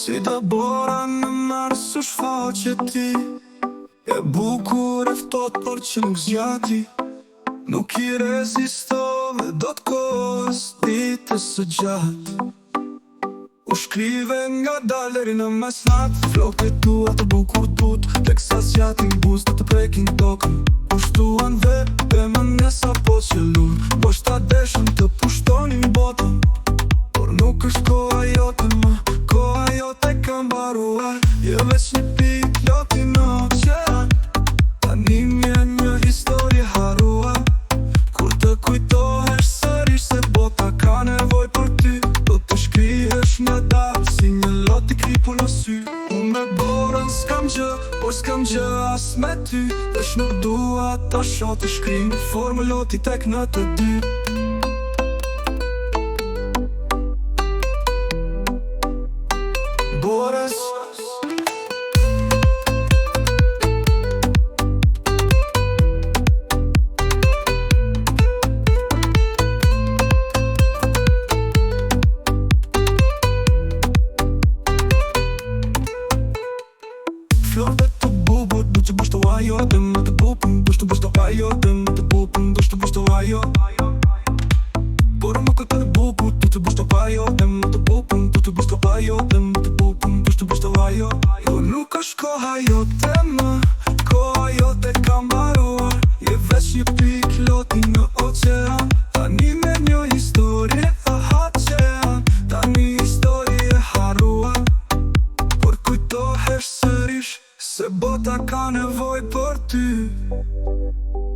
Si da bora në mërë së shfaqe ti, e bukur e ftot për që nuk zgjati. Nuk i rezistove do t'kohës ditës së gjatë. U shkrive nga daleri në mesnat, flokët tua të bukur tut, teksa zgjati buz të të prekin tokën. Pushtuan dhe më nesa po qëllun, po shta deshën të pushtonin botën. Por nuk është koha jote më, koha jote ka mbaruar. Je veç një pik loti në oqean, tani mje një histori haruar. Kur të kujtohesh sërish se bota ka nevoj për ty, do të shkrihesh një darë si një lot i kripu në sy. Unë me borën s'kam gjë, por s'kam gjë as me ty. Vesh nuk dua ta shoh të shkri në formë loti tek në të dy. Borës Florët të bubur, du që bushto ajo, dhe më të bupën, bushto ajo, dhe më të bupën, bushto ajo. Por më këtë të bubur, du që bushto ajo, dhe më të bupën, bushto ajo, dhe më të bupën, bushto ajo. Jo nuk është koha jote më, koha jote ka mbaruar. Je veç një pik loti në oqean, tani me një histori e haqean, tani histori e haruar. Por kujtohesh sërish se bota ka nevoj për ty,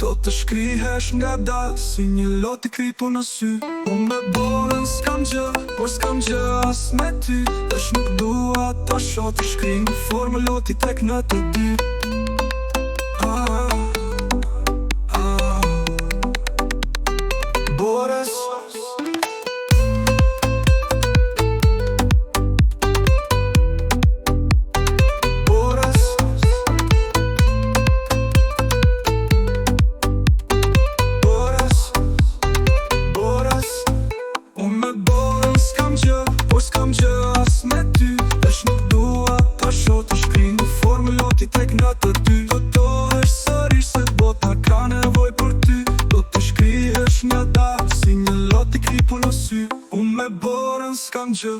do të shkrihesh nga dalë si një lot i kripu në sy. Unë me borën s'kam gjë, por s'kam gjë as me ty. Vesh nuk dua ta shoh të shkri në formë loti tek në të dy. Borës s'kam gjë as me ty. Vesh nuk dua ta shoh të shkri në formë loti tek në të dy. Kujtohesh sërish se bota ka nevoj për ty, do të shkrihesh një darë si një lot i kripu në sy. Unë me borën s'kam gjë,